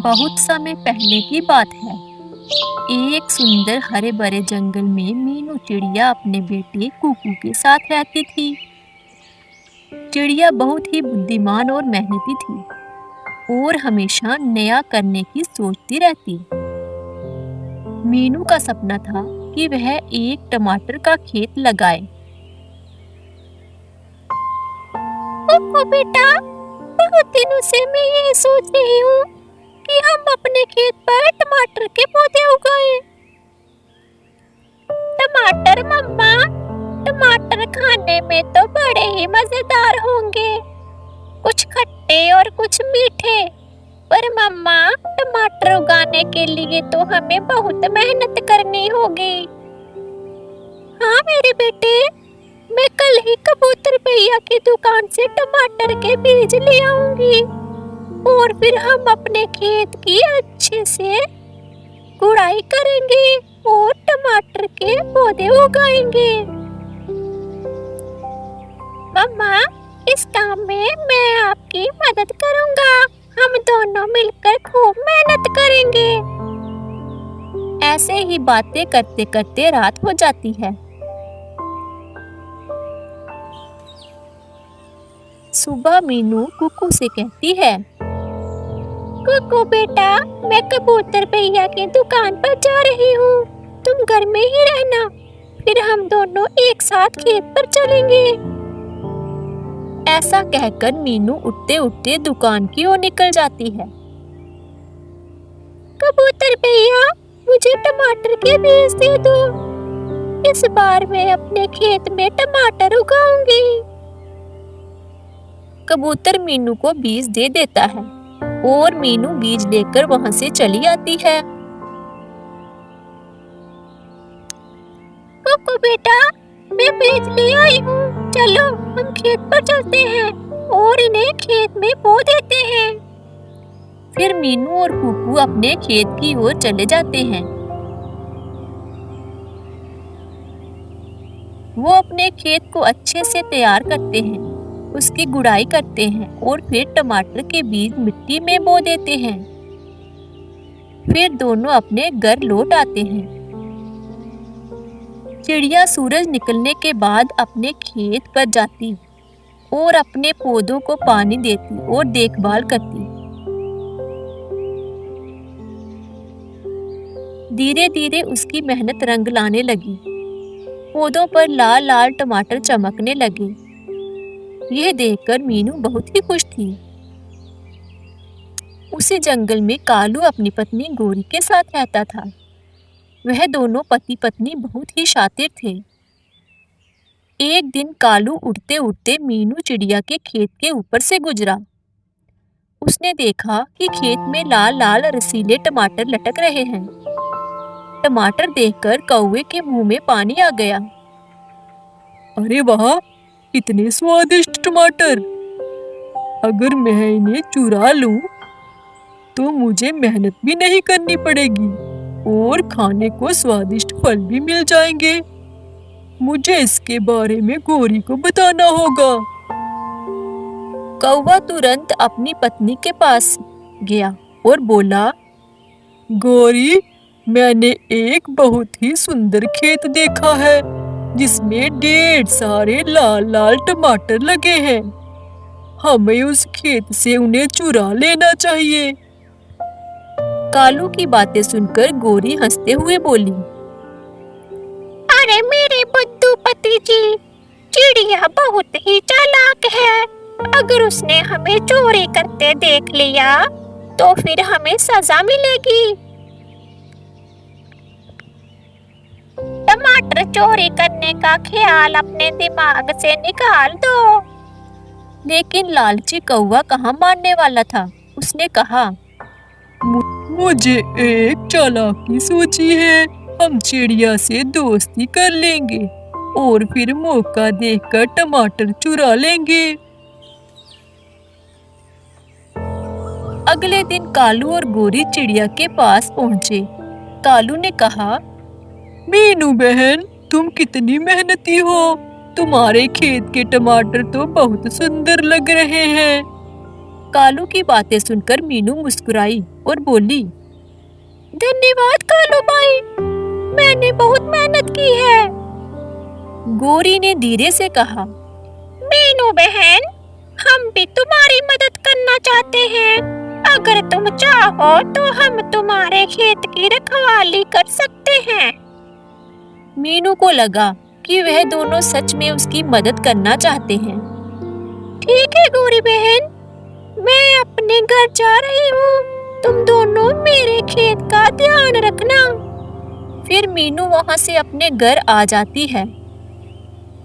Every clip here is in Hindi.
बहुत समय पहले की बात है। एक सुंदर हरे भरे जंगल में मीनू चिड़िया अपने बेटे कुकू के साथ रहती थी। चिड़िया बहुत ही बुद्धिमान और मेहनती थी और हमेशा नया करने की सोचती रहती। मीनू का सपना था कि वह एक टमाटर का खेत लगाए। कुकू बेटा, बहुत दिनों से मैं ये सोच रही हूँ कि हम अपने खेत पर टमाटर के पौधे उगाएं। टमाटर मम्मा, टमाटर खाने में तो बड़े ही मजेदार होंगे, कुछ खट्टे और कुछ मीठे। पर मम्मा, टमाटर उगाने के लिए तो हमें बहुत मेहनत करनी होगी। हाँ मेरे बेटे, मैं कल ही कबूतर भैया की दुकान से टमाटर के बीज ले आऊंगी और फिर हम अपने खेत की अच्छे से गुड़ाई करेंगे और टमाटर के पौधे उगाएंगे। मम्मा, इस काम में मैं आपकी मदद करूंगा। हम दोनों मिलकर खूब मेहनत करेंगे। ऐसे ही बातें करते करते रात हो जाती है। सुबह मीनू कुकू से कहती है, कुकू बेटा, मैं कबूतर भैया की दुकान पर जा रही हूँ, तुम घर में ही रहना, फिर हम दोनों एक साथ खेत पर चलेंगे। ऐसा कहकर मीनू उठते उठते दुकान की ओर निकल जाती है। कबूतर भैया, मुझे टमाटर के बीज दे दो, इस बार मैं अपने खेत में टमाटर उगाऊंगी। कबूतर मीनू को बीज दे देता है और मीनू बीज लेकर वहां से चली आती है। कुकू बेटा, मैं बीज ले आई हूँ, चलो हम खेत पर चलते हैं और इन्हें खेत में बो देते हैं। फिर मीनू और कुकू अपने खेत की ओर चले जाते हैं। वो अपने खेत को अच्छे से तैयार करते हैं, उसकी गुड़ाई करते हैं और फिर टमाटर के बीज मिट्टी में बो देते हैं। फिर दोनों अपने घर लौट आते हैं। चिड़िया सूरज निकलने के बाद अपने खेत पर जाती और अपने पौधों को पानी देती और देखभाल करती। धीरे धीरे उसकी मेहनत रंग लाने लगी। पौधों पर लाल लाल टमाटर चमकने लगे। यह देखकर मीनू बहुत ही खुश थी। उसी जंगल में कालू अपनी पत्नी गोरी के साथ रहता था। वह दोनों पति पत्नी बहुत ही शातिर थे। एक दिन कालू उड़ते उड़ते मीनू चिड़िया के खेत के ऊपर से गुजरा। उसने देखा कि खेत में लाल लाल रसीले टमाटर लटक रहे हैं। टमाटर देखकर कौवे के मुंह में पानी आ गया। अरे वाह, इतने स्वादिष्ट टमाटर! अगर मैं इन्हें चुरा लूं, तो मुझे मेहनत भी नहीं करनी पड़ेगी और खाने को स्वादिष्ट फल भी मिल जाएंगे। मुझे इसके बारे में गोरी को बताना होगा। कौवा तुरंत अपनी पत्नी के पास गया और बोला, गोरी, मैंने एक बहुत ही सुंदर खेत देखा है जिसमें ढेर सारे लाल लाल टमाटर लगे हैं। हमें उस खेत से उन्हें चुरा लेना चाहिए। कालू की बातें सुनकर गोरी हंसते हुए बोली, अरे मेरे बुद्धू पति जी, चिड़िया बहुत ही चालाक है। अगर उसने हमें चोरी करते देख लिया तो फिर हमें सजा मिलेगी। टमाटर चोरी करने का ख्याल अपने दिमाग से निकाल दो। लेकिन लालची कौवा कहाँ मानने वाला था। उसने कहा, मुझे एक चालाकी सूझी है। हम चिड़िया से दोस्ती कर लेंगे और फिर मौका देखकर टमाटर चुरा लेंगे। अगले दिन कालू और गोरी चिड़िया के पास पहुंचे। कालू ने कहा, मीनू बहन, तुम कितनी मेहनती हो। तुम्हारे खेत के टमाटर तो बहुत सुंदर लग रहे हैं। कालू की बातें सुनकर मीनू मुस्कुराई और बोली, धन्यवाद कालू भाई, मैंने बहुत मेहनत की है। गौरी ने धीरे से कहा, मीनू बहन, हम भी तुम्हारी मदद करना चाहते हैं। अगर तुम चाहो तो हम तुम्हारे खेत की रखवाली कर सकते हैं। मीनू को लगा कि वह दोनों सच में उसकी मदद करना चाहते हैं। ठीक है गौरी बहन, मैं अपने घर जा रही हूँ, तुम दोनों मेरे खेत का ध्यान रखना। फिर मीनू वहाँ से अपने घर आ जाती है।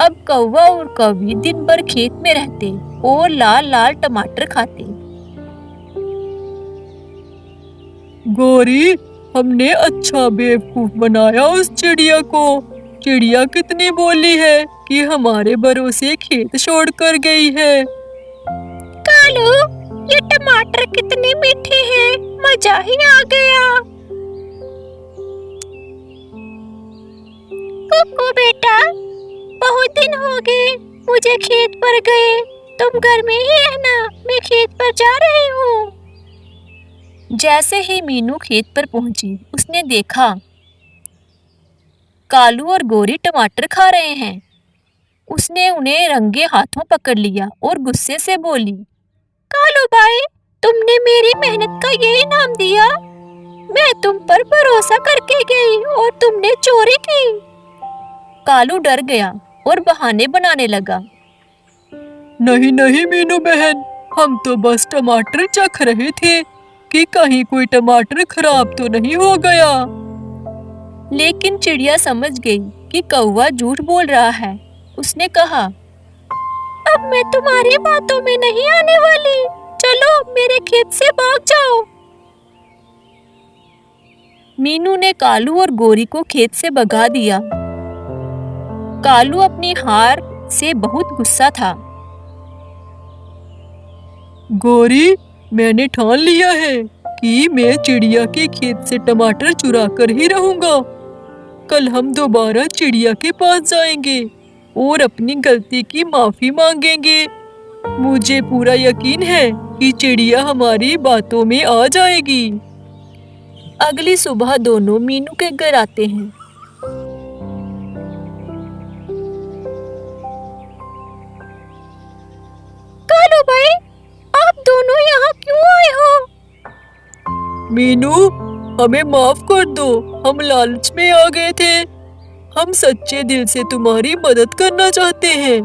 अब कौवा और कौवी दिन भर खेत में रहते और लाल लाल टमाटर खाते। गौरी, हमने अच्छा बेवकूफ बनाया उस चिड़िया को। चिड़िया कितनी बोली है कि हमारे भरोसे खेत छोड़कर गई है। कालू, ये टमाटर कितने मीठे हैं, मजा ही आ गया। कुकू बेटा, बहुत दिन हो गए मुझे खेत पर गए, तुम घर में ही रहना, मैं खेत पर जा रही हूँ। जैसे ही मीनू खेत पर पहुंची, उसने देखा कालू और गौरी टमाटर खा रहे हैं। उसने उन्हें रंगे हाथों पकड़ लिया और गुस्से से बोली, कालू भाई, तुमने मेरी मेहनत का ये इनाम दिया? मैं तुम पर भरोसा करके गई और तुमने चोरी की। कालू डर गया और बहाने बनाने लगा। नहीं नहीं मीनू बहन, हम तो बस टमाटर चख रहे थे कि कहीं कोई टमाटर खराब तो नहीं हो गया। लेकिन चिड़िया समझ गई कि कौवा झूठ बोल रहा है। उसने कहा, अब मैं तुम्हारी बातों में नहीं आने वाली, चलो मेरे खेत से भाग जाओ। मीनू ने कालू और गौरी को खेत से भगा दिया। कालू अपनी हार से बहुत गुस्सा था। गौरी, मैंने ठान लिया है कि मैं चिड़िया के खेत से टमाटर चुरा कर ही रहूंगा। कल हम दोबारा चिड़िया के पास जाएंगे और अपनी गलती की माफी मांगेंगे। मुझे पूरा यकीन है कि चिड़िया हमारी बातों में आ जाएगी। अगली सुबह दोनों मीनू के घर आते हैं। कालू भाई, आप दोनों यहाँ क्यों आए हो? मीनू, हमें माफ कर दो, हम लालच में आ गए थे। हम सच्चे दिल से तुम्हारी मदद करना चाहते हैं,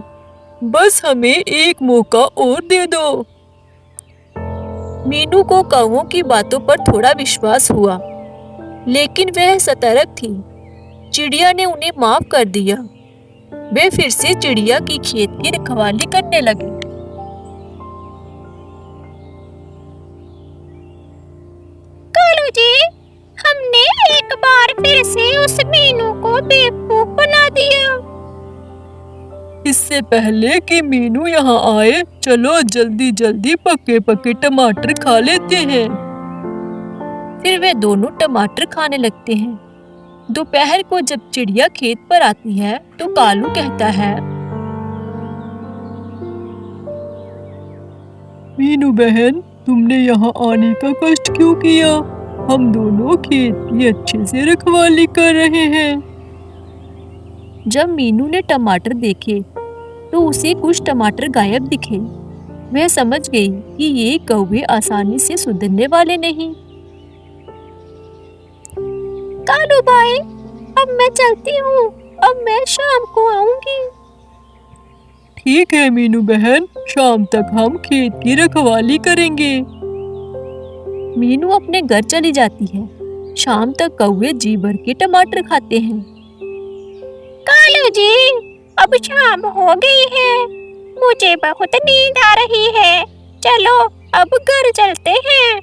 बस हमें एक मौका और दे दो। मीनू को कौवों की बातों पर थोड़ा विश्वास हुआ, लेकिन वह सतर्क थी। चिड़िया ने उन्हें माफ कर दिया। वे फिर से चिड़िया की खेत की रखवाली करने लगे। कालू जी, हमने एक बार फिर से उस मीनू को बेवकूफ बना दिया। इससे पहले कि मीनू यहाँ आए, चलो जल्दी जल्दी पके पके टमाटर खा लेते हैं। फिर वे दोनों टमाटर खाने लगते हैं। दोपहर को जब चिड़िया खेत पर आती है तो कालू कहता है, मीनू बहन, तुमने यहाँ आने का कष्ट क्यों किया? हम दोनों खेत की अच्छे से रखवाली कर रहे हैं। जब मीनू ने टमाटर देखे तो उसे कुछ टमाटर गायब दिखे। वह समझ गई कि ये कौवे आसानी से सुधरने वाले नहीं। कालू भाई, अब मैं चलती हूँ, अब मैं शाम को आऊंगी। ठीक है मीनू बहन, शाम तक हम खेत की रखवाली करेंगे। मीनू अपने घर चली जाती है। शाम तक कौवे जी भर के टमाटर खाते हैं। कालू जी, अब शाम हो गई है, मुझे बहुत नींद आ रही है, चलो अब घर चलते हैं।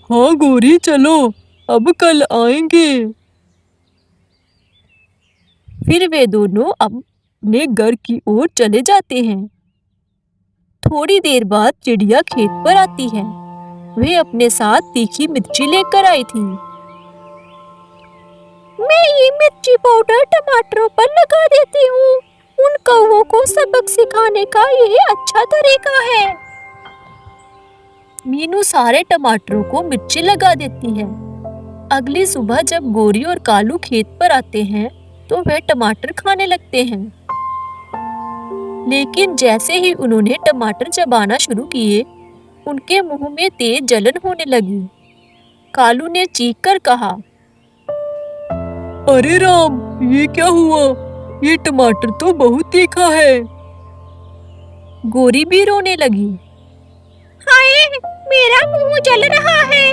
हाँ गौरी, चलो, अब कल आएंगे। फिर वे दोनों अपने घर की ओर चले जाते हैं। थोड़ी देर बाद चिड़िया खेत पर आती है। वह अपने साथ तीखी मिर्ची लेकर आई थी। मैं ये मिर्ची पाउडर टमाटरों पर लगा देती हूँ, उन कौवों को सबक सिखाने का यही अच्छा तरीका है। मीनू सारे टमाटरों को मिर्ची लगा देती है। अगली सुबह जब गोरी और कालू खेत पर आते हैं तो वह टमाटर खाने लगते हैं। लेकिन जैसे ही उन्होंने टमाटर चबाना शुरू किए, उनके मुंह में तेज जलन होने लगी। कालू ने चीख कर कहा, अरे राम, ये क्या हुआ? ये टमाटर तो बहुत तीखा है। गोरी भी रोने लगी, हाय, मेरा मुंह जल रहा है।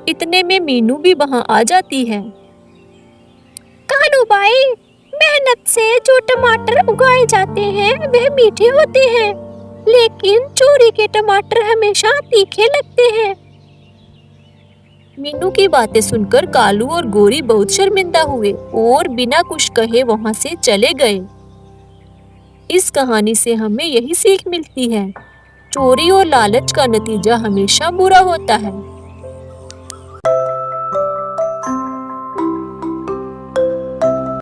इतने में मीनू भी वहां आ जाती है। कालू भाई, मेहनत से जो टमाटर उगाए जाते हैं वह मीठे होते हैं, लेकिन चोरी के टमाटर हमेशा तीखे लगते हैं। मीनू की बातें सुनकर कालू और गोरी बहुत शर्मिंदा हुए और बिना कुछ कहे वहां से चले गए। इस कहानी से हमें यही सीख मिलती है, चोरी और लालच का नतीजा हमेशा बुरा होता है।